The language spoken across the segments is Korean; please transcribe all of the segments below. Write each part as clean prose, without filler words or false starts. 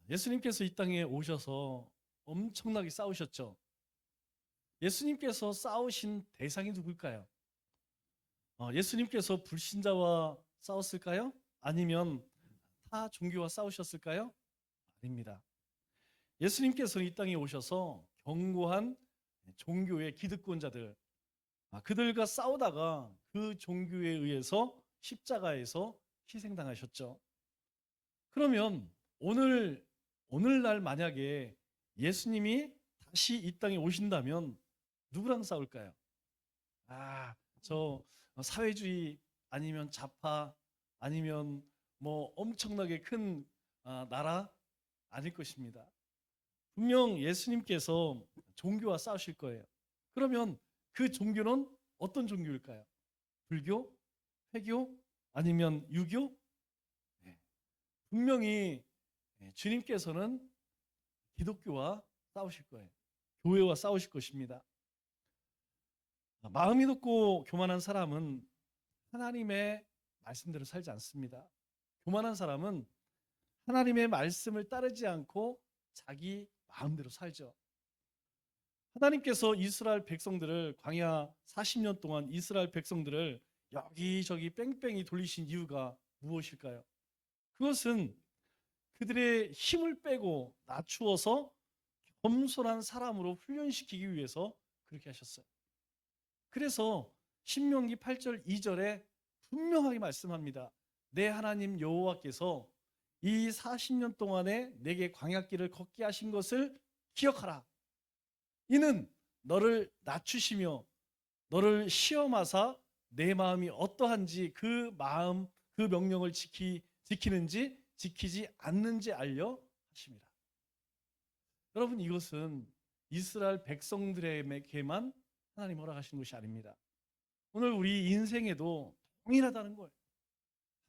예수님께서 이 땅에 오셔서 엄청나게 싸우셨죠. 예수님께서 싸우신 대상이 누굴까요? 예수님께서 불신자와 싸웠을까요? 아니면 타 종교와 싸우셨을까요? 아닙니다. 예수님께서는 이 땅에 오셔서 견고한 종교의 기득권자들, 그들과 싸우다가 그 종교에 의해서 십자가에서 희생당하셨죠. 그러면 오늘날 만약에 예수님이 다시 이 땅에 오신다면 누구랑 싸울까요? 저 사회주의 아니면 좌파 아니면 뭐 엄청나게 큰 나라 아닐 것입니다. 분명 예수님께서 종교와 싸우실 거예요. 그러면 그 종교는 어떤 종교일까요? 불교? 회교? 아니면 유교? 네. 분명히 주님께서는 기독교와 싸우실 거예요. 교회와 싸우실 것입니다. 마음이 높고 교만한 사람은 하나님의 말씀대로 살지 않습니다. 교만한 사람은 하나님의 말씀을 따르지 않고 자기 마음대로 살죠. 하나님께서 이스라엘 백성들을 광야 40년 동안 이스라엘 백성들을 여기저기 뺑뺑이 돌리신 이유가 무엇일까요? 그것은 그들의 힘을 빼고 낮추어서 겸손한 사람으로 훈련시키기 위해서 그렇게 하셨어요. 그래서 신명기 8절 2절에 분명하게 말씀합니다. 내 하나님 여호와께서 이 40년 동안에 내게 광야길을 걷게 하신 것을 기억하라. 이는 너를 낮추시며 너를 시험하사 내 마음이 어떠한지 그 마음 그 명령을 지키는지 지키지 않는지 알려 하십니다. 여러분, 이것은 이스라엘 백성들에게만 하나님 허락하신 것이 아닙니다. 오늘 우리 인생에도 동일하다는 거예요.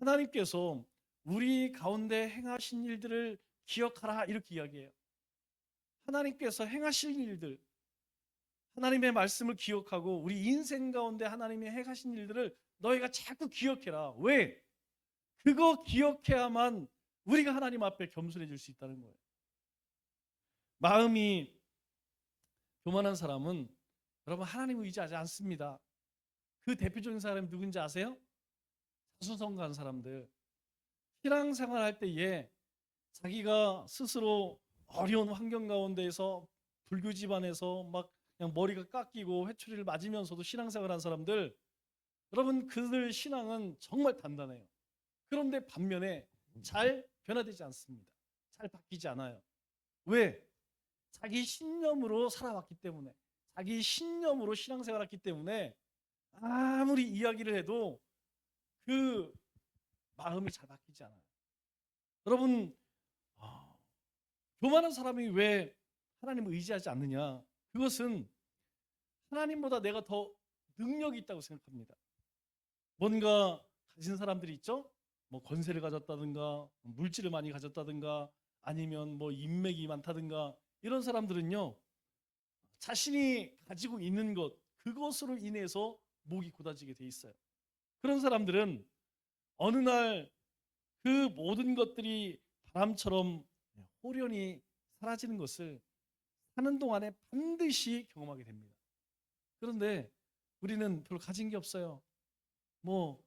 하나님께서 우리 가운데 행하신 일들을 기억하라 이렇게 이야기해요. 하나님께서 행하실 일들, 하나님의 말씀을 기억하고 우리 인생 가운데 하나님이 행하신 일들을 너희가 자꾸 기억해라. 왜? 그거 기억해야만 우리가 하나님 앞에 겸손해질 수 있다는 거예요. 마음이 교만한 사람은 여러분 하나님을 의지하지 않습니다. 그 대표적인 사람이 누군지 아세요? 사수성가한 사람들. 신앙생활 할 때에 자기가 스스로 어려운 환경 가운데에서 불교 집안에서 막 그냥 머리가 깎이고 회초리를 맞으면서도 신앙생활한 사람들, 여러분 그들 신앙은 정말 단단해요. 그런데 반면에 잘 변화되지 않습니다. 잘 바뀌지 않아요. 왜? 자기 신념으로 살아왔기 때문에, 자기 신념으로 신앙생활했기 때문에 아무리 이야기를 해도 그 마음이 잘 바뀌지 않아요. 여러분, 교만한 사람이 왜 하나님을 의지하지 않느냐? 그것은 하나님보다 내가 더 능력이 있다고 생각합니다. 뭔가 가진 사람들이 있죠? 뭐 권세를 가졌다든가 물질을 많이 가졌다든가 아니면 뭐 인맥이 많다든가 이런 사람들은요, 자신이 가지고 있는 것, 그것으로 인해서 목이 곧아지게 돼 있어요. 그런 사람들은 어느 날 그 모든 것들이 바람처럼 호련히 사라지는 것을 사는 동안에 반드시 경험하게 됩니다. 그런데 우리는 별로 가진 게 없어요. 뭐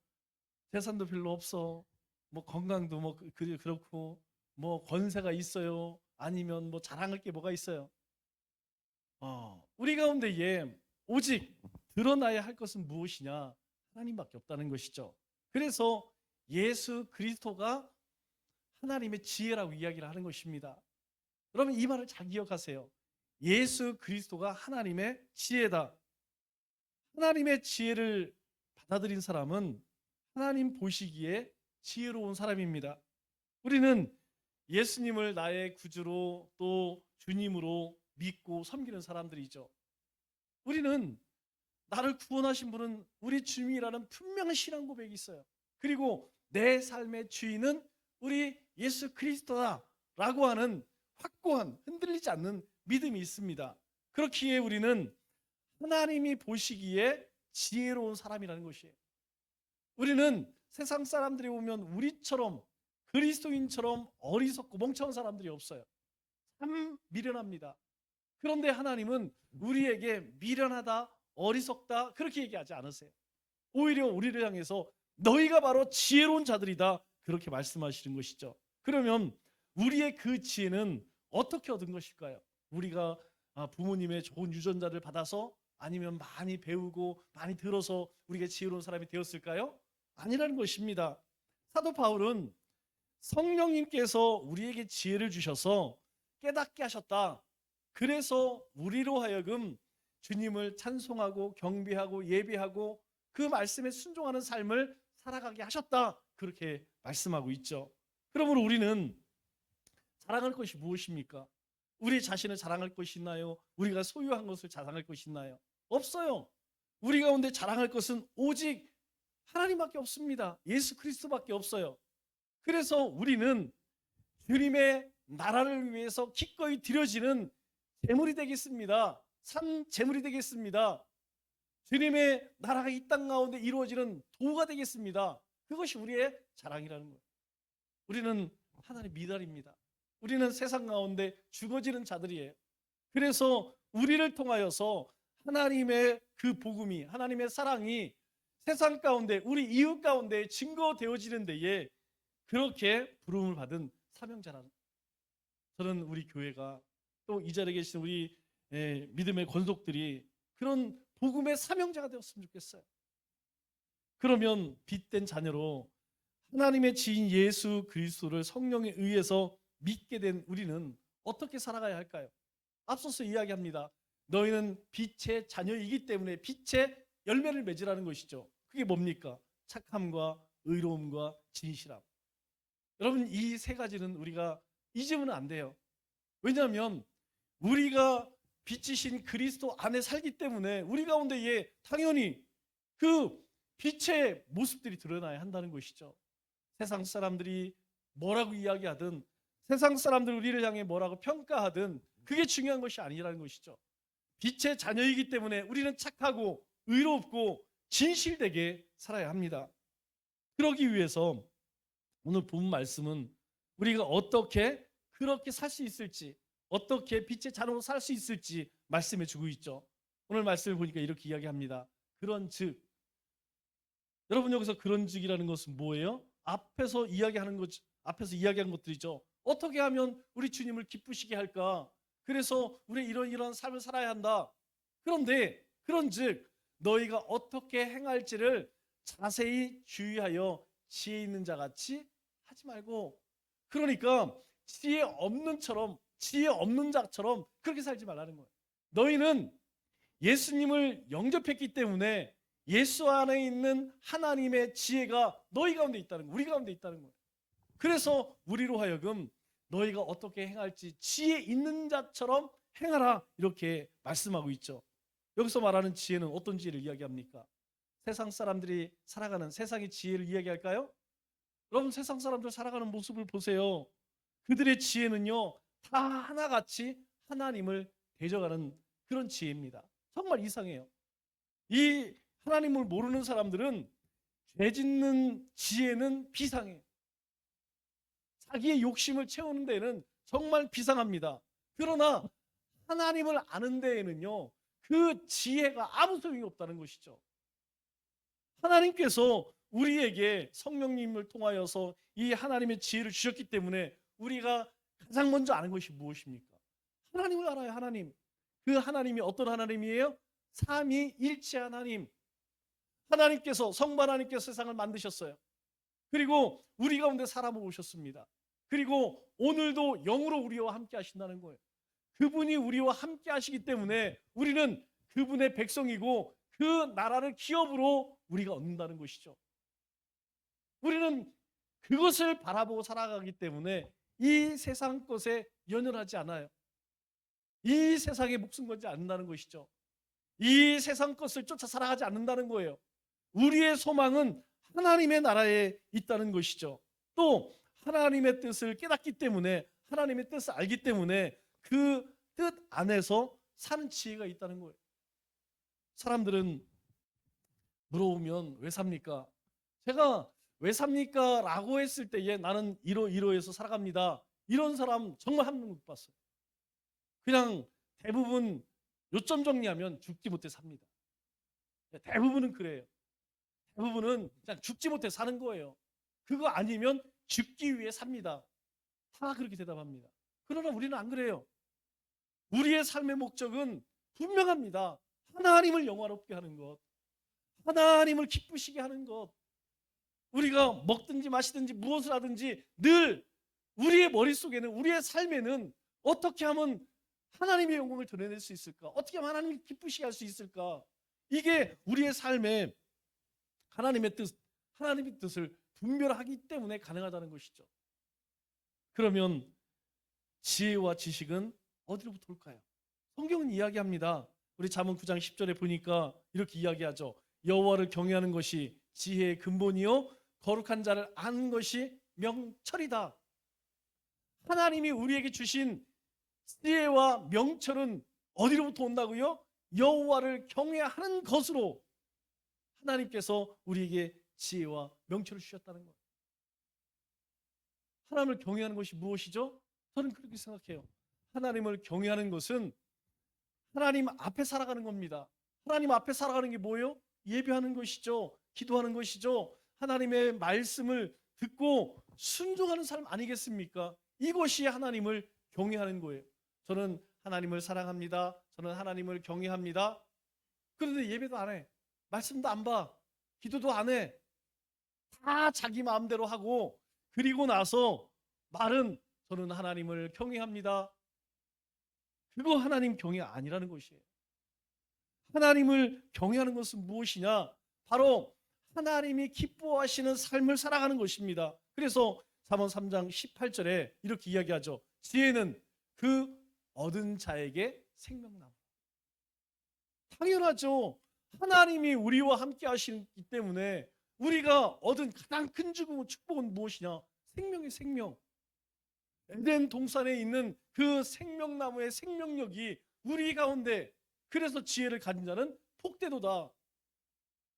재산도 별로 없어. 뭐 건강도 뭐 그렇고 뭐 권세가 있어요. 아니면 뭐 자랑할 게 뭐가 있어요. 우리 가운데에 오직 드러나야 할 것은 무엇이냐? 하나님밖에 없다는 것이죠. 그래서 예수 그리스도가 하나님의 지혜라고 이야기를 하는 것입니다. 여러분 이 말을 잘 기억하세요. 예수 그리스도가 하나님의 지혜다. 하나님의 지혜를 받아들인 사람은 하나님 보시기에 지혜로운 사람입니다. 우리는 예수님을 나의 구주로 또 주님으로 믿고 섬기는 사람들이죠. 우리는 나를 구원하신 분은 우리 주님이라는 분명한 신앙 고백이 있어요. 그리고 내 삶의 주인은 우리 예수 그리스도다라고 하는 확고한 흔들리지 않는 믿음이 있습니다. 그렇기에 우리는 하나님이 보시기에 지혜로운 사람이라는 것이에요. 우리는 세상 사람들이 보면 우리처럼 그리스도인처럼 어리석고 멍청한 사람들이 없어요. 참 미련합니다. 그런데 하나님은 우리에게 미련하다, 어리석다 그렇게 얘기하지 않으세요. 오히려 우리를 향해서 너희가 바로 지혜로운 자들이다 그렇게 말씀하시는 것이죠. 그러면 우리의 그 지혜는 어떻게 얻은 것일까요? 우리가 부모님의 좋은 유전자를 받아서, 아니면 많이 배우고 많이 들어서 우리가 지혜로운 사람이 되었을까요? 아니라는 것입니다. 사도 바울은 성령님께서 우리에게 지혜를 주셔서 깨닫게 하셨다. 그래서 우리로 하여금 주님을 찬송하고 경배하고 예배하고 그 말씀에 순종하는 삶을 살아가게 하셨다. 그렇게 말씀하고 있죠. 그러므로 우리는 자랑할 것이 무엇입니까? 우리 자신을 자랑할 것이 있나요? 우리가 소유한 것을 자랑할 것이 있나요? 없어요. 우리 가운데 자랑할 것은 오직 하나님밖에 없습니다. 예수 그리스도밖에 없어요. 그래서 우리는 주님의 나라를 위해서 기꺼이 드려지는 제물이 되겠습니다. 산 제물이 되겠습니다. 주님의 나라가 이 땅 가운데 이루어지는 도구가 되겠습니다. 그것이 우리의 자랑이라는 거예요. 우리는 하나님의 미달입니다. 우리는 세상 가운데 죽어지는 자들이에요. 그래서 우리를 통하여서 하나님의 그 복음이, 하나님의 사랑이 세상 가운데, 우리 이웃 가운데 증거되어지는 데에 그렇게 부름을 받은 사명자라는, 저는 우리 교회가 또 이 자리에 계신 우리 믿음의 권속들이 그런 복음의 사명자가 되었으면 좋겠어요. 그러면 빛된 자녀로 하나님의 지인 예수 그리스도를 성령에 의해서 믿게 된 우리는 어떻게 살아가야 할까요? 앞서서 이야기합니다. 너희는 빛의 자녀이기 때문에 빛의 열매를 맺으라는 것이죠. 그게 뭡니까? 착함과 의로움과 진실함. 여러분, 이 세 가지는 우리가 잊으면 안 돼요. 왜냐하면 우리가 빛이신 그리스도 안에 살기 때문에 우리 가운데에 당연히 그 빛의 모습들이 드러나야 한다는 것이죠. 세상 사람들이 뭐라고 이야기하든, 세상 사람들 우리를 향해 뭐라고 평가하든 그게 중요한 것이 아니라는 것이죠. 빛의 자녀이기 때문에 우리는 착하고 의롭고 진실되게 살아야 합니다. 그러기 위해서 오늘 본 말씀은 우리가 어떻게 그렇게 살 수 있을지, 어떻게 빛의 자녀로 살 수 있을지 말씀해 주고 있죠. 오늘 말씀을 보니까 이렇게 이야기합니다. 그런즉, 여러분 여기서 그런즉이라는 것은 뭐예요? 앞에서 이야기한 것들이죠. 어떻게 하면 우리 주님을 기쁘시게 할까? 그래서 우리 이런 삶을 살아야 한다. 그런데 그런즉 너희가 어떻게 행할지를 자세히 주의하여 지혜 있는 자 같이 하지 말고, 그러니까 지혜 없는 자처럼 그렇게 살지 말라는 거예요. 너희는 예수님을 영접했기 때문에 예수 안에 있는 하나님의 지혜가 너희 가운데 있다는 거예요. 우리 가운데 있다는 거예요. 그래서 우리로 하여금 너희가 어떻게 행할지 지혜 있는 자처럼 행하라, 이렇게 말씀하고 있죠. 여기서 말하는 지혜는 어떤 지혜를 이야기합니까? 세상 사람들이 살아가는 세상의 지혜를 이야기할까요? 여러분, 세상 사람들 살아가는 모습을 보세요. 그들의 지혜는요, 다 하나같이 하나님을 대적하는 그런 지혜입니다. 정말 이상해요. 이 하나님을 모르는 사람들은 죄 짓는 지혜는 비상해요. 자기의 욕심을 채우는 데는 정말 비상합니다. 그러나 하나님을 아는 데에는요, 그 지혜가 아무 소용이 없다는 것이죠. 하나님께서 우리에게 성령님을 통하여서 이 하나님의 지혜를 주셨기 때문에 우리가 가장 먼저 아는 것이 무엇입니까? 하나님을 알아요. 하나님. 그 하나님이 어떤 하나님이에요? 삼위일체 하나님. 하나님께서, 성부 하나님께서 세상을 만드셨어요. 그리고 우리 가운데 사람을 오셨습니다. 그리고 오늘도 영으로 우리와 함께 하신다는 거예요. 그분이 우리와 함께 하시기 때문에 우리는 그분의 백성이고 그 나라를 기업으로 우리가 얻는다는 것이죠. 우리는 그것을 바라보고 살아가기 때문에 이 세상 것에 연연하지 않아요. 이 세상에 목숨 걸지 않는다는 것이죠. 이 세상 것을 쫓아 살아가지 않는다는 거예요. 우리의 소망은 하나님의 나라에 있다는 것이죠. 또 하나님의 뜻을 깨닫기 때문에, 하나님의 뜻을 알기 때문에 그 뜻 안에서 사는 지혜가 있다는 거예요. 사람들은 물어보면 왜 삽니까? 제가 왜 삽니까? 라고 했을 때에 나는 이러이러해서 살아갑니다. 이런 사람 정말 한 명도 못 봤어요. 그냥 대부분 요점 정리하면 죽지 못해 삽니다. 대부분은 그래요. 대부분은 그냥 죽지 못해 사는 거예요. 그거 아니면 죽기 위해 삽니다. 다 그렇게 대답합니다. 그러나 우리는 안 그래요. 우리의 삶의 목적은 분명합니다. 하나님을 영화롭게 하는 것, 하나님을 기쁘시게 하는 것. 우리가 먹든지 마시든지 무엇을 하든지 늘 우리의 머릿속에는, 우리의 삶에는 어떻게 하면 하나님의 영광을 드러낼 수 있을까? 어떻게 하면 하나님을 기쁘시게 할 수 있을까? 이게 우리의 삶에 하나님의 뜻을 분별하기 때문에 가능하다는 것이죠. 그러면 지혜와 지식은 어디로부터 올까요? 성경은 이야기합니다. 우리 잠언 9장 10절에 보니까 이렇게 이야기하죠. 여호와를 경외하는 것이 지혜의 근본이요 거룩한 자를 아는 것이 명철이다. 하나님이 우리에게 주신 지혜와 명철은 어디로부터 온다고요? 여호와를 경외하는 것으로 하나님께서 우리에게 지혜와 명철을 주셨다는 거예요. 하나님을 경외하는 것이 무엇이죠? 저는 그렇게 생각해요. 하나님을 경외하는 것은 하나님 앞에 살아가는 겁니다. 하나님 앞에 살아가는 게 뭐예요? 예배하는 것이죠. 기도하는 것이죠. 하나님의 말씀을 듣고 순종하는 삶 아니겠습니까? 이것이 하나님을 경외하는 거예요. 저는 하나님을 사랑합니다. 저는 하나님을 경외합니다. 그런데 예배도 안 해. 말씀도 안 봐. 기도도 안 해. 다 자기 마음대로 하고 그리고 나서 말은 저는 하나님을 경외합니다. 그거 하나님 경외 아니라는 것이에요. 하나님을 경외하는 것은 무엇이냐? 바로 하나님이 기뻐하시는 삶을 살아가는 것입니다. 그래서 잠언 3장 18절에 이렇게 이야기하죠. 지혜는 그 얻은 자에게 생명나무. 당연하죠. 하나님이 우리와 함께 하시기 때문에 우리가 얻은 가장 큰 축복은 무엇이냐? 생명의 생명. 에덴 동산에 있는 그 생명나무의 생명력이 우리 가운데, 그래서 지혜를 가진 자는 복되도다.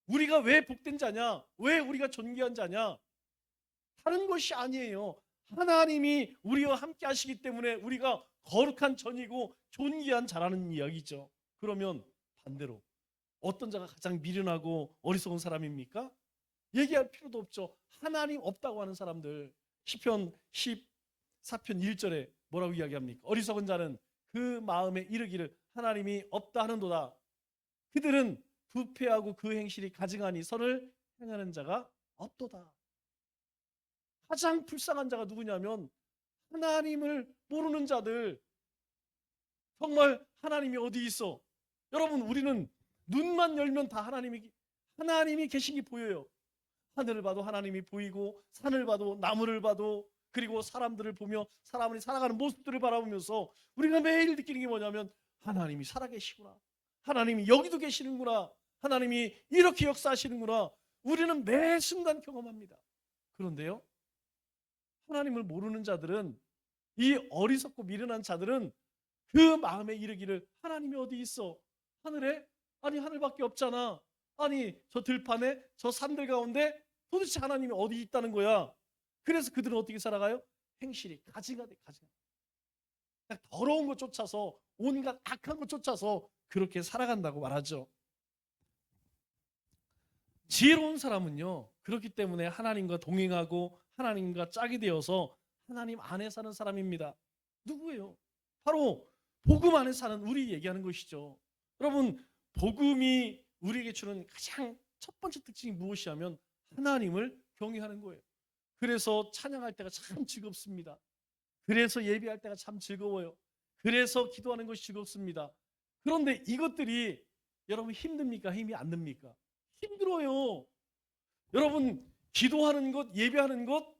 우리가 왜 복된 자냐? 왜 우리가 존귀한 자냐? 다른 것이 아니에요. 하나님이 우리와 함께 하시기 때문에 우리가 거룩한 전이고 존귀한 자라는 이야기죠. 그러면 반대로 어떤 자가 가장 미련하고 어리석은 사람입니까? 얘기할 필요도 없죠. 하나님 없다고 하는 사람들. 시편 14편 1절에 뭐라고 이야기합니까? 어리석은 자는 그 마음에 이르기를 하나님이 없다 하는도다. 그들은 부패하고 그 행실이 가증하니 선을 행하는 자가 없도다. 가장 불쌍한 자가 누구냐면 하나님을 모르는 자들. 정말 하나님이 어디 있어? 여러분, 우리는 눈만 열면 다 하나님이 계신 게 보여요. 하늘을 봐도 하나님이 보이고, 산을 봐도, 나무를 봐도, 그리고 사람들을 보며 사람들이 살아가는 모습들을 바라보면서 우리가 매일 느끼는 게 뭐냐면 하나님이 살아계시구나. 하나님이 여기도 계시는구나. 하나님이 이렇게 역사하시는구나. 우리는 매 순간 경험합니다. 그런데요, 하나님을 모르는 자들은, 이 어리석고 미련한 자들은 그 마음에 이르기를 하나님이 어디 있어? 하늘에? 아니 하늘밖에 없잖아. 아니 저 들판에, 저 산들 가운데 도대체 하나님이 어디 있다는 거야? 그래서 그들은 어떻게 살아가요? 행실이 가증하대. 그냥 더러운 것 쫓아서, 온갖 악한 것 쫓아서 그렇게 살아간다고 말하죠. 지혜로운 사람은요, 그렇기 때문에 하나님과 동행하고 하나님과 짝이 되어서 하나님 안에 사는 사람입니다. 누구예요? 바로 복음 안에 사는 우리 얘기하는 것이죠. 여러분, 복음이 우리에게 주는 가장 첫 번째 특징이 무엇이냐면 하나님을 경외하는 거예요. 그래서 찬양할 때가 참 즐겁습니다. 그래서 예배할 때가 참 즐거워요. 그래서 기도하는 것이 즐겁습니다. 그런데 이것들이 여러분 힘듭니까? 힘이 안 듭니까? 힘들어요. 여러분, 기도하는 것, 예배하는 것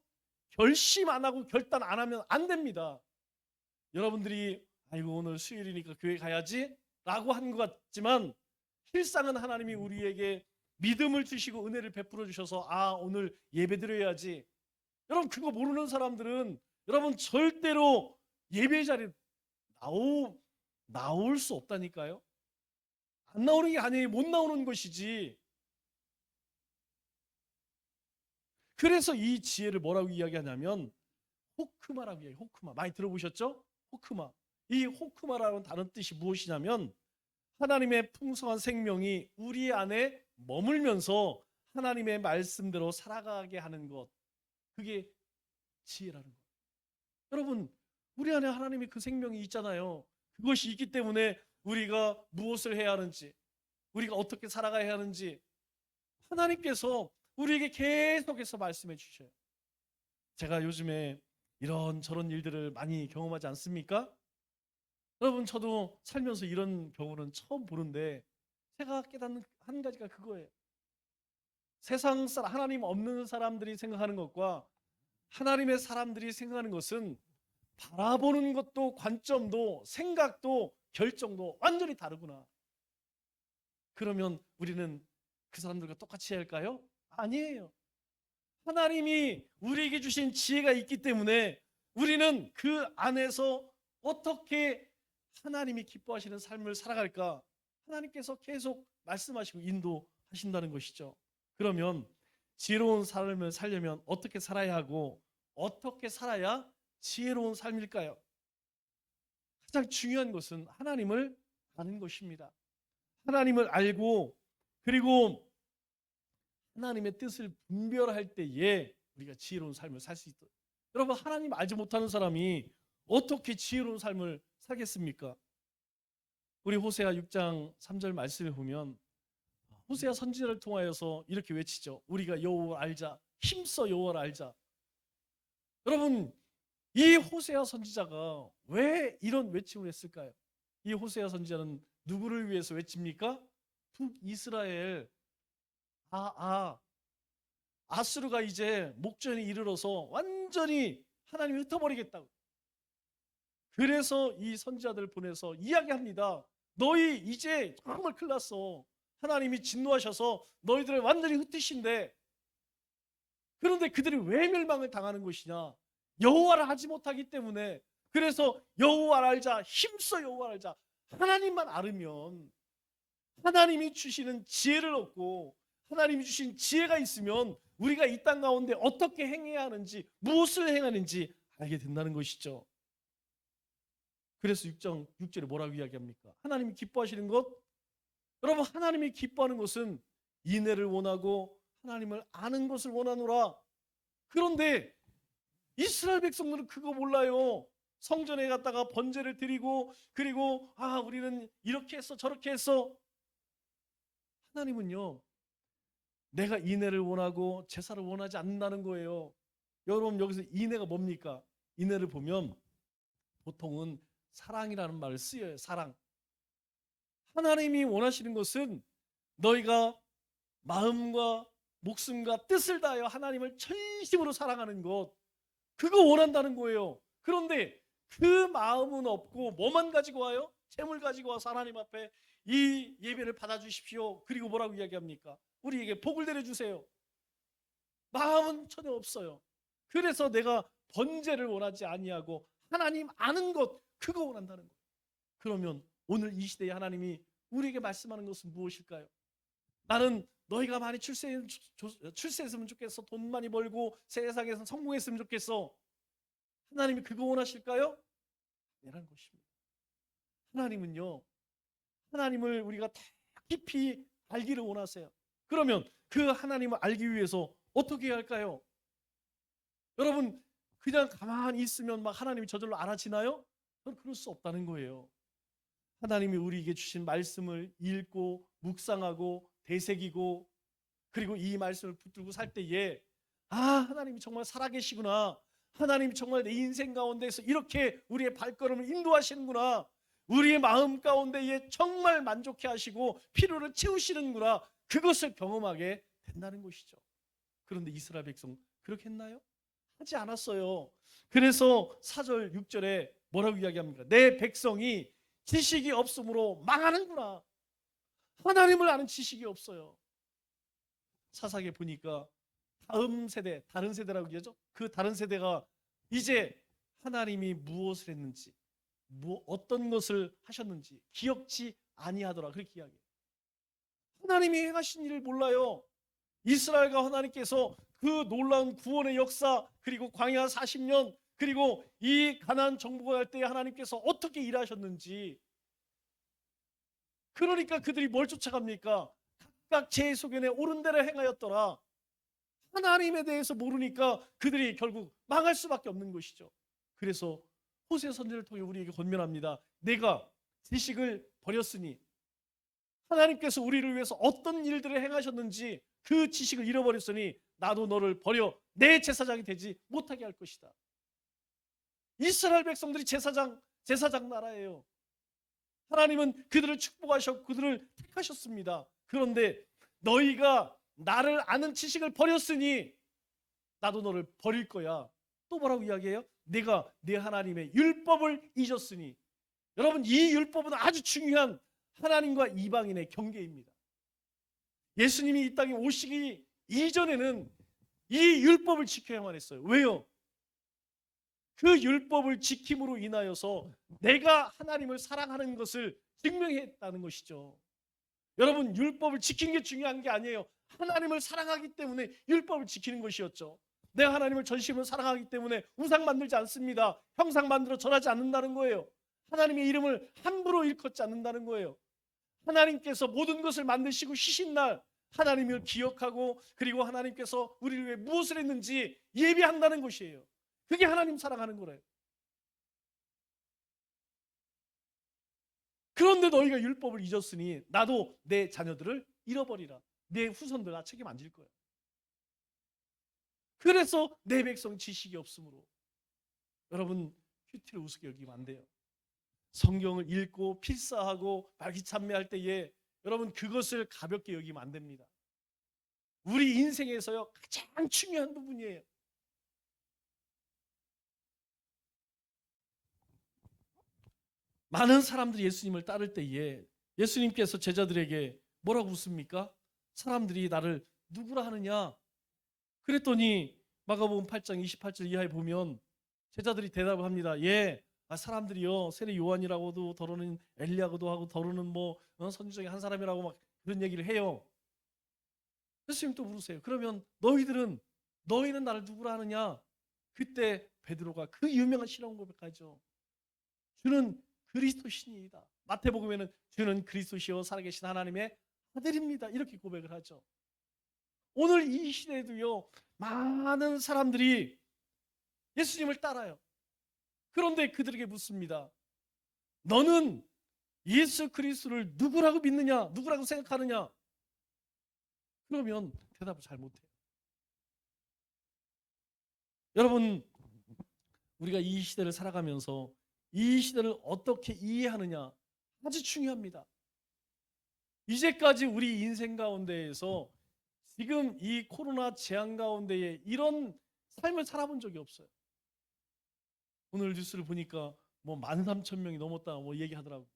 결심 안 하고 결단 안 하면 안 됩니다. 여러분들이 아이고 오늘 수요일이니까 교회 가야지 라고 하는 것 같지만 실상은 하나님이 우리에게 믿음을 주시고 은혜를 베풀어 주셔서 아 오늘 예배 드려야지. 여러분, 그거 모르는 사람들은 여러분 절대로 예배 자리에 나올 수 없다니까요. 안 나오는 게 아니에요. 못 나오는 것이지. 그래서 이 지혜를 뭐라고 이야기하냐면 호크마라고 이야기해요. 호크마. 많이 들어보셨죠? 호크마. 이 호크마라는 단어 뜻이 무엇이냐면 하나님의 풍성한 생명이 우리 안에 머물면서 하나님의 말씀대로 살아가게 하는 것. 그게 지혜라는 거예요. 여러분, 우리 안에 하나님의 그 생명이 있잖아요. 그것이 있기 때문에 우리가 무엇을 해야 하는지, 우리가 어떻게 살아가야 하는지 하나님께서 우리에게 계속해서 말씀해 주셔요. 제가 요즘에 이런 저런 일들을 많이 경험하지 않습니까? 여러분, 저도 살면서 이런 경우는 처음 보는데 제가 깨닫는 한 가지가 그거예요. 세상 사람, 하나님 없는 사람들이 생각하는 것과 하나님의 사람들이 생각하는 것은 바라보는 것도 관점도 생각도 결정도 완전히 다르구나. 그러면 우리는 그 사람들과 똑같이 해야 할까요? 아니에요. 하나님이 우리에게 주신 지혜가 있기 때문에 우리는 그 안에서 어떻게 하나님이 기뻐하시는 삶을 살아갈까? 하나님께서 계속 말씀하시고 인도하신다는 것이죠. 그러면 지혜로운 삶을 살려면 어떻게 살아야 하고 어떻게 살아야 지혜로운 삶일까요? 가장 중요한 것은 하나님을 아는 것입니다. 하나님을 알고 그리고 하나님의 뜻을 분별할 때에 우리가 지혜로운 삶을 살 수 있도록. 여러분, 하나님 알지 못하는 사람이 어떻게 지혜로운 삶을 살겠습니까? 우리 호세아 6장 3절 말씀을 보면 호세아 선지자를 통하여서 이렇게 외치죠. 우리가 여호와를 알자. 힘써 여호와를 알자. 여러분, 이 호세아 선지자가 왜 이런 외침을 했을까요? 이 호세아 선지자는 누구를 위해서 외칩니까? 북이스라엘 아수르가 이제 목전에 이르러서 완전히 하나님을 흩어버리겠다고. 그래서 이 선지자들을 보내서 이야기합니다. 너희 이제 정말 큰일 났어. 하나님이 진노하셔서 너희들을 완전히 흩으신데 그런데 그들이 왜 멸망을 당하는 것이냐? 여호와를 하지 못하기 때문에. 그래서 여호와를 알자. 힘써 여호와를 알자. 하나님만 알으면 하나님이 주시는 지혜를 얻고 하나님이 주신 지혜가 있으면 우리가 이 땅 가운데 어떻게 행해야 하는지 무엇을 행하는지 알게 된다는 것이죠. 그래서 6절에 뭐라고 이야기합니까? 하나님이 기뻐하시는 것? 여러분, 하나님이 기뻐하는 것은 인애를 원하고 하나님을 아는 것을 원하노라. 그런데 이스라엘 백성들은 그거 몰라요. 성전에 갔다가 번제를 드리고 그리고 우리는 이렇게 했어 저렇게 했어. 하나님은요, 내가 인애를 원하고 제사를 원하지 않는다는 거예요. 여러분, 여기서 인애가 뭡니까? 인애를 보면 보통은 사랑이라는 말을 쓰여요. 사랑. 하나님이 원하시는 것은 너희가 마음과 목숨과 뜻을 다하여 하나님을 전심으로 사랑하는 것, 그거 원한다는 거예요. 그런데 그 마음은 없고 뭐만 가지고 와요? 재물 가지고 와서 하나님 앞에 이 예배를 받아주십시오. 그리고 뭐라고 이야기합니까? 우리에게 복을 내려주세요. 마음은 전혀 없어요. 그래서 내가 번제를 원하지 아니하고 하나님 아는 것, 그거 원한다는 거예요. 그러면 오늘 이 시대에 하나님이 우리에게 말씀하는 것은 무엇일까요? 나는 너희가 많이 출세했으면 좋겠어. 돈 많이 벌고 세상에서 성공했으면 좋겠어. 하나님이 그거 원하실까요? 아니라는 것입니다. 하나님은요, 하나님을 우리가 더 깊이 알기를 원하세요. 그러면 그 하나님을 알기 위해서 어떻게 해야 할까요? 여러분, 그냥 가만히 있으면 막 하나님이 저절로 알아지나요? 그럴 수 없다는 거예요. 하나님이 우리에게 주신 말씀을 읽고 묵상하고 되새기고 그리고 이 말씀을 붙들고 살 때에 하나님이 정말 살아계시구나. 하나님이 정말 내 인생 가운데서 이렇게 우리의 발걸음을 인도하시는구나. 우리의 마음 가운데에 정말 만족해 하시고 필요를 채우시는구나. 그것을 경험하게 된다는 것이죠. 그런데 이스라엘 백성 그렇게 했나요? 하지 않았어요. 그래서 4절 6절에 뭐라고 이야기합니까? 내 백성이 지식이 없으므로 망하는구나. 하나님을 아는 지식이 없어요. 사사기에 보니까 다음 세대, 다른 세대라고 얘기하죠. 그 다른 세대가 이제 하나님이 무엇을 했는지, 어떤 것을 하셨는지 기억지 아니하더라. 그렇게 이야기해요. 하나님이 행하신 일을 몰라요. 이스라엘과 하나님께서 그 놀라운 구원의 역사, 그리고 광야 40년, 그리고 이 가나안 정복할 때 하나님께서 어떻게 일하셨는지. 그러니까 그들이 뭘 쫓아갑니까? 각각 제 소견에 옳은 대로 행하였더라. 하나님에 대해서 모르니까 그들이 결국 망할 수밖에 없는 것이죠. 그래서 호세 선지를 통해 우리에게 권면합니다. 내가 지식을 버렸으니, 하나님께서 우리를 위해서 어떤 일들을 행하셨는지 그 지식을 잃어버렸으니 나도 너를 버려 내 제사장이 되지 못하게 할 것이다. 이스라엘 백성들이 제사장 나라예요. 하나님은 그들을 축복하셨고 그들을 택하셨습니다. 그런데 너희가 나를 아는 지식을 버렸으니 나도 너를 버릴 거야. 또 뭐라고 이야기해요? 내가 내 하나님의 율법을 잊었으니. 여러분, 이 율법은 아주 중요한 하나님과 이방인의 경계입니다. 예수님이 이 땅에 오시기 이전에는 이 율법을 지켜야만 했어요. 왜요? 그 율법을 지킴으로 인하여서 내가 하나님을 사랑하는 것을 증명했다는 것이죠. 여러분, 율법을 지킨 게 중요한 게 아니에요. 하나님을 사랑하기 때문에 율법을 지키는 것이었죠. 내가 하나님을 전심으로 사랑하기 때문에 우상 만들지 않습니다. 형상 만들어 절하지 않는다는 거예요. 하나님의 이름을 함부로 일컫지 않는다는 거예요. 하나님께서 모든 것을 만드시고 쉬신 날 하나님을 기억하고, 그리고 하나님께서 우리를 위해 무엇을 했는지 예배한다는 것이에요. 그게 하나님 사랑하는 거래요. 그런데 너희가 율법을 잊었으니 나도 내 자녀들을 잃어버리라. 내 후손들 다 책임 안 질 거야. 그래서 내 백성 지식이 없으므로. 여러분, 큐티를 우습게 여기면 안 돼요. 성경을 읽고 필사하고 말기참매할 때에 여러분, 그것을 가볍게 여기면 안 됩니다. 우리 인생에서요 가장 중요한 부분이에요. 많은 사람들이 예수님을 따를 때에 예수님께서 제자들에게 뭐라고 묻습니까? 사람들이 나를 누구라 하느냐? 그랬더니 마가복음 8장 28절 이하에 보면 제자들이 대답을 합니다. 예, 사람들이요 세례 요한이라고도 더러는 엘리야고도 하고 더러는 뭐 선지 중에 한 사람이라고 막 그런 얘기를 해요. 예수님 또 물으세요. 그러면 너희는 나를 누구라 하느냐? 그때 베드로가 그 유명한 신앙 고백하죠. 주는 그리스도시니이다. 마태복음에는 주는 그리스도시요 살아계신 하나님의 아들입니다. 이렇게 고백을 하죠. 오늘 이 시대에도요 많은 사람들이 예수님을 따라요. 그런데 그들에게 묻습니다. 너는 예수 그리스도를 누구라고 믿느냐? 누구라고 생각하느냐? 그러면 대답을 잘 못해요. 여러분, 우리가 이 시대를 살아가면서 이 시대를 어떻게 이해하느냐 아주 중요합니다. 이제까지 우리 인생 가운데에서 지금 이 코로나 재앙 가운데에 이런 삶을 살아본 적이 없어요. 오늘 뉴스를 보니까 뭐 13,000명이 넘었다 뭐 얘기하더라고요.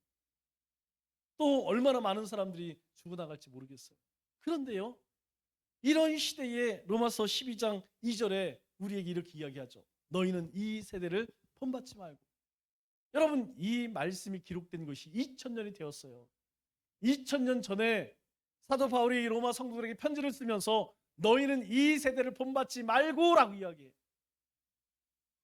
또 얼마나 많은 사람들이 죽어나갈지 모르겠어요. 그런데요, 이런 시대에 로마서 12장 2절에 우리에게 이렇게 이야기하죠. 너희는 이 세대를 본받지 말고. 여러분, 이 말씀이 기록된 것이 2000년이 되었어요. 2000년 전에 사도 바울이 로마 성도들에게 편지를 쓰면서 너희는 이 세대를 본받지 말고라고 이야기해요.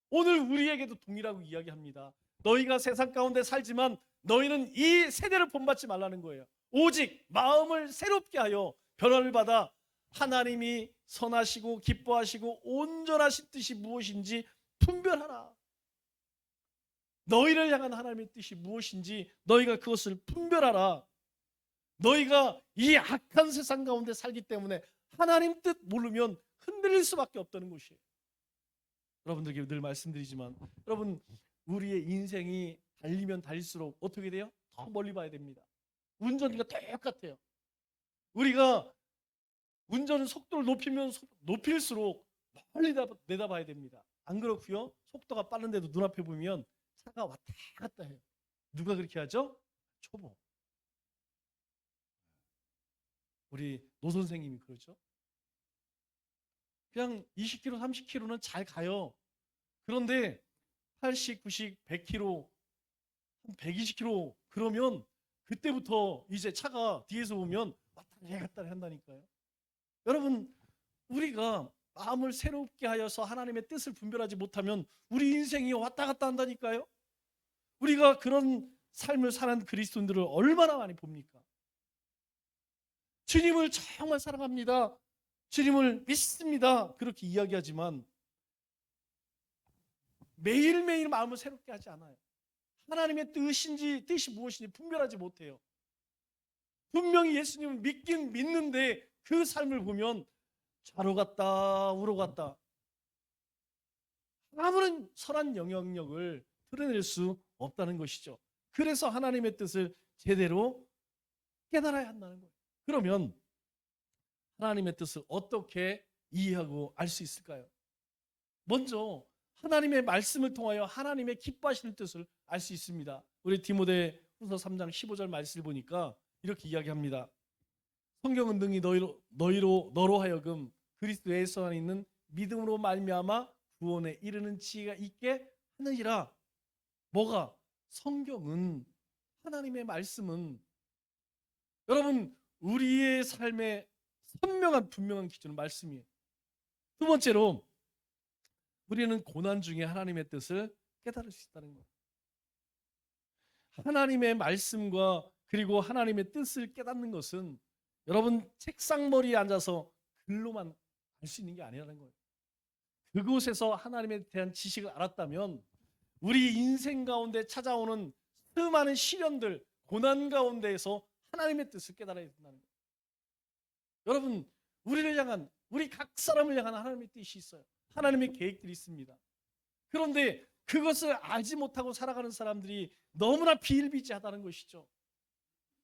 오늘 우리에게도 동일하고 이야기합니다. 너희가 세상 가운데 살지만 너희는 이 세대를 본받지 말라는 거예요. 오직 마음을 새롭게 하여 변화를 받아 하나님이 선하시고 기뻐하시고 온전하신 뜻이 무엇인지 분별하라. 너희를 향한 하나님의 뜻이 무엇인지 너희가 그것을 분별하라. 너희가 이 악한 세상 가운데 살기 때문에 하나님 뜻 모르면 흔들릴 수밖에 없다는 것이에요. 여러분들에게 늘 말씀드리지만 여러분, 우리의 인생이 달리면 달릴수록 어떻게 돼요? 더 멀리 봐야 됩니다. 운전과 똑같아요. 우리가 운전 속도를 높이면 높일수록 멀리 내다봐야 됩니다. 안 그렇고요, 속도가 빠른데도 눈앞에 보면 차가 왔다 갔다 해요. 누가 그렇게 하죠? 초보. 우리 노 선생님이 그러죠. 그냥 20km, 30km는 잘 가요. 그런데 80, 90, 100km, 120km 그러면 그때부터 이제 차가 뒤에서 오면 왔다 갔다 한다니까요. 여러분, 우리가 마음을 새롭게 하여서 하나님의 뜻을 분별하지 못하면 우리 인생이 왔다 갔다 한다니까요. 우리가 그런 삶을 사는 그리스도인들을 얼마나 많이 봅니까? 주님을 정말 사랑합니다, 주님을 믿습니다, 그렇게 이야기하지만 매일매일 마음을 새롭게 하지 않아요. 하나님의 뜻이 무엇인지 분별하지 못해요. 분명히 예수님을 믿긴 믿는데 그 삶을 보면 좌로 갔다 우로 갔다, 아무런 선한 영향력을 드러낼 수 없다는 것이죠. 그래서 하나님의 뜻을 제대로 깨달아야 한다는 거예요. 그러면 하나님의 뜻을 어떻게 이해하고 알 수 있을까요? 먼저 하나님의 말씀을 통하여 하나님의 기뻐하시는 뜻을 알 수 있습니다. 우리 디모데후서 3장 15절 말씀을 보니까 이렇게 이야기합니다. 성경은 능히 너로 하여금 그리스도 예수 안에 있는 믿음으로 말미암아 구원에 이르는 지혜가 있게 하느니라. 뭐가? 성경은, 하나님의 말씀은 여러분 우리의 삶의 선명한 분명한 기준은 말씀이에요. 두 번째로 우리는 고난 중에 하나님의 뜻을 깨달을 수 있다는 거예요. 하나님의 말씀과 그리고 하나님의 뜻을 깨닫는 것은 여러분 책상머리에 앉아서 글로만 알 수 있는 게 아니라는 거예요. 그곳에서 하나님에 대한 지식을 알았다면 우리 인생 가운데 찾아오는 수많은 시련들, 고난 가운데에서 하나님의 뜻을 깨달아야 된다는 거예요. 여러분 우리를 향한, 우리 각 사람을 향한 하나님의 뜻이 있어요. 하나님의 계획들이 있습니다. 그런데 그것을 알지 못하고 살아가는 사람들이 너무나 비일비재하다는 것이죠.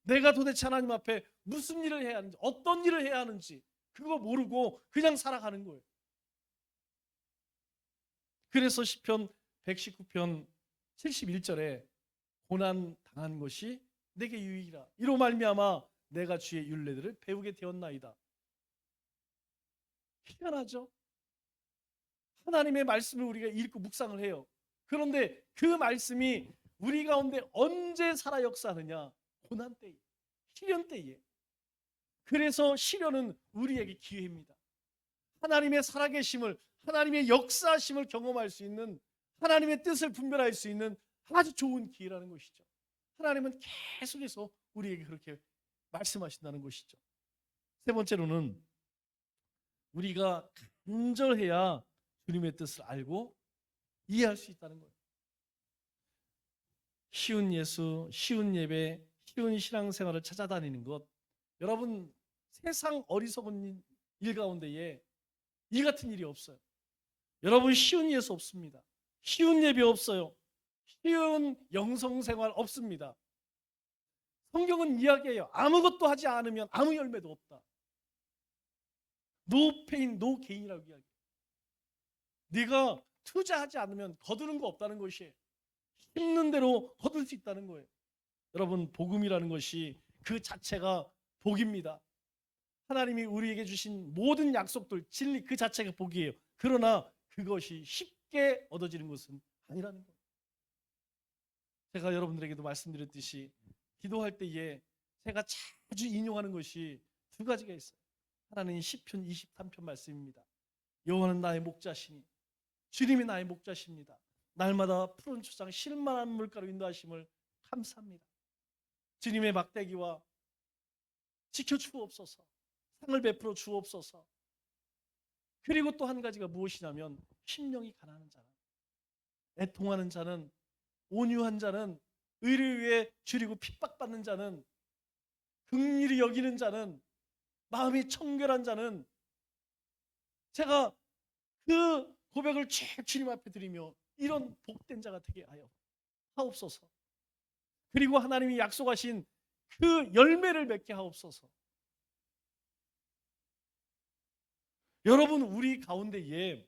내가 도대체 하나님 앞에 무슨 일을 해야 하는지, 어떤 일을 해야 하는지 그거 모르고 그냥 살아가는 거예요. 그래서 시편 119편 71절에 고난 당한 것이 내게 유익이라, 이로 말미암아 내가 주의 율례들을 배우게 되었나이다. 희한하죠? 하나님의 말씀을 우리가 읽고 묵상을 해요. 그런데 그 말씀이 우리 가운데 언제 살아 역사하느냐? 고난 때에, 시련 때에. 그래서 시련은 우리에게 기회입니다. 하나님의 살아계심을, 하나님의 역사하심을 경험할 수 있는, 하나님의 뜻을 분별할 수 있는 아주 좋은 기회라는 것이죠. 하나님은 계속해서 우리에게 그렇게 말씀하신다는 것이죠. 세 번째로는 우리가 간절해야 주님의 뜻을 알고 이해할 수 있다는 거예요. 쉬운 예수, 쉬운 예배, 쉬운 신앙생활을 찾아다니는 것, 여러분 세상 어리석은 일 가운데에 이 같은 일이 없어요. 여러분 쉬운 예수 없습니다. 쉬운 예배 없어요. 쉬운 영성생활 없습니다. 성경은 이야기해요. 아무것도 하지 않으면 아무 열매도 없다. 노 페인, 노 게인이라고 이야기해요. 네가 투자하지 않으면 거두는 거 없다는 것이에요. 힘든 대로 거둘 수 있다는 거예요. 여러분 복음이라는 것이 그 자체가 복입니다. 하나님이 우리에게 주신 모든 약속들, 진리 그 자체가 복이에요. 그러나 그것이 쉽게 얻어지는 것은 아니라는 거예요. 제가 여러분들에게도 말씀드렸듯이 기도할 때에 제가 자주 인용하는 것이 두 가지가 있어요. 하나는 시편 23편 말씀입니다. 여호와는 나의 목자시니 주님이 나의 목자십니다. 날마다 푸른 초장 쉴만한 물가로 인도하심을 감사합니다. 주님의 막대기와 지켜주옵소서, 상을 베풀어 주옵소서. 그리고 또 한 가지가 무엇이냐면 심령이 가난한 자는, 애통하는 자는, 온유한 자는, 의를 위해 줄이고 핍박받는 자는, 긍휼히 여기는 자는, 마음이 청결한 자는, 제가 그 고백을 쭉 주님 앞에 드리며 이런 복된 자가 되게 하여 하옵소서. 그리고 하나님이 약속하신 그 열매를 맺게 하옵소서. 여러분 우리 가운데에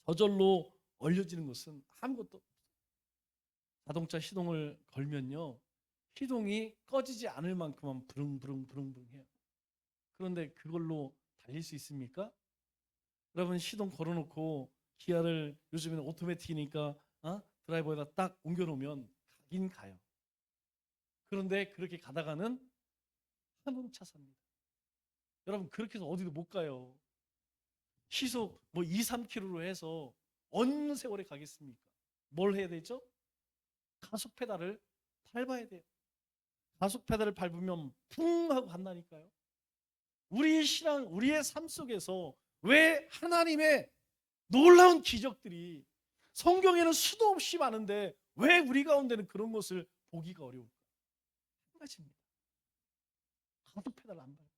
저절로 얼려지는 것은 아무것도 없어요. 자동차 시동을 걸면요, 시동이 꺼지지 않을 만큼만 부릉부릉 해요. 그런데 그걸로 달릴 수 있습니까? 여러분 시동 걸어놓고 기아를, 요즘에는 오토매틱이니까 드라이버에다 딱 옮겨놓으면 가긴 가요. 그런데 그렇게 가다가는 자동차 삽니다. 여러분 그렇게 해서 어디도 못 가요. 시속 뭐 2, 3km로 해서 어느 세월에 가겠습니까? 뭘 해야 되죠? 가속 페달을 밟아야 돼요. 가속 페달을 밟으면 풍 하고 간다니까요. 우리의 신앙, 우리의 삶 속에서 왜 하나님의 놀라운 기적들이 성경에는 수도 없이 많은데 왜 우리 가운데는 그런 것을 보기가 어려울까? 한 가지입니다. 가속 페달 안 밟아요.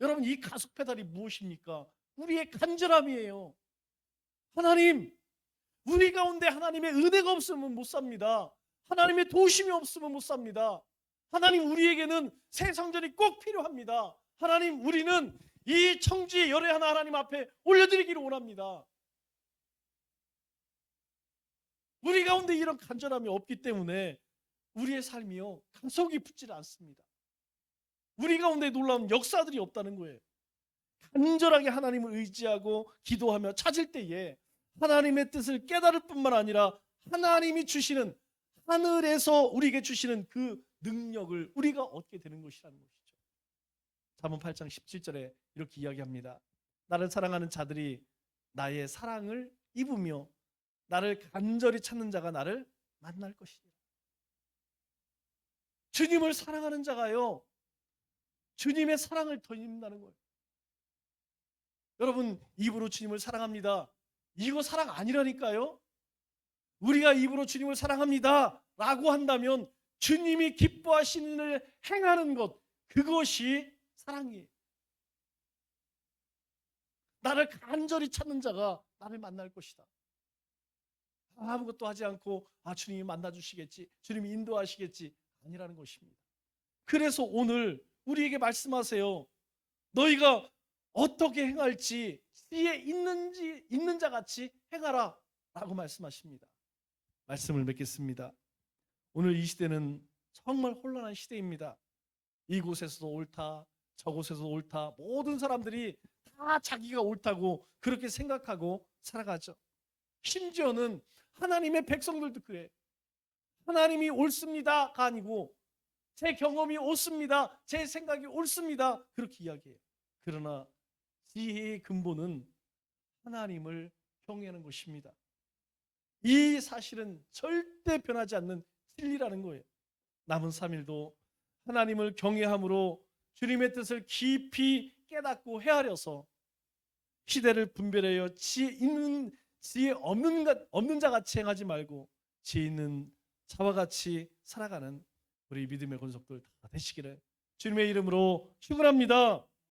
여러분, 이 가속 페달이 무엇입니까? 우리의 간절함이에요. 하나님, 우리 가운데 하나님의 은혜가 없으면 못 삽니다. 하나님의 도심이 없으면 못 삽니다. 하나님, 우리에게는 새 성전이 꼭 필요합니다. 하나님, 우리는 이 청지의 열애 하나 하나님 앞에 올려드리기를 원합니다. 우리 가운데 이런 간절함이 없기 때문에 우리의 삶이요, 가속이 붙지 않습니다. 우리 가운데 놀라운 역사들이 없다는 거예요. 간절하게 하나님을 의지하고 기도하며 찾을 때에 하나님의 뜻을 깨달을 뿐만 아니라 하나님이 주시는, 하늘에서 우리에게 주시는 그 능력을 우리가 얻게 되는 것이라는 것이죠. 잠언 8장 17절에 이렇게 이야기합니다. 나를 사랑하는 자들이 나의 사랑을 입으며 나를 간절히 찾는 자가 나를 만날 것이다. 주님을 사랑하는 자가요, 주님의 사랑을 더 입는다는 거예요. 여러분, 입으로 주님을 사랑합니다, 이거 사랑 아니라니까요. 우리가 입으로 주님을 사랑합니다 라고 한다면 주님이 기뻐하시는 일을 행하는 것, 그것이 사랑이에요. 나를 간절히 찾는 자가 나를 만날 것이다. 아무것도 하지 않고 주님이 만나주시겠지, 주님이 인도하시겠지, 아니라는 것입니다. 그래서 오늘 우리에게 말씀하세요. 너희가 어떻게 행할지 지혜 있는 자 같이 행하라 라고 말씀하십니다. 말씀을 맺겠습니다. 오늘 이 시대는 정말 혼란한 시대입니다. 이곳에서도 옳다, 저곳에서도 옳다, 모든 사람들이 다 자기가 옳다고 그렇게 생각하고 살아가죠. 심지어는 하나님의 백성들도 그래. 하나님이 옳습니다가 아니고 제 경험이 옳습니다, 제 생각이 옳습니다, 그렇게 이야기해요. 그러나 지혜의 근본은 하나님을 경외하는 것입니다. 이 사실은 절대 변하지 않는 진리라는 거예요. 남은 3일도 하나님을 경외함으로 주님의 뜻을 깊이 깨닫고 헤아려서 시대를 분별하여 지혜 없는 자 같이 행하지 말고 지혜 있는 자와 같이 살아가는 우리 믿음의 권속들 다 되시기를 주님의 이름으로 축원합니다.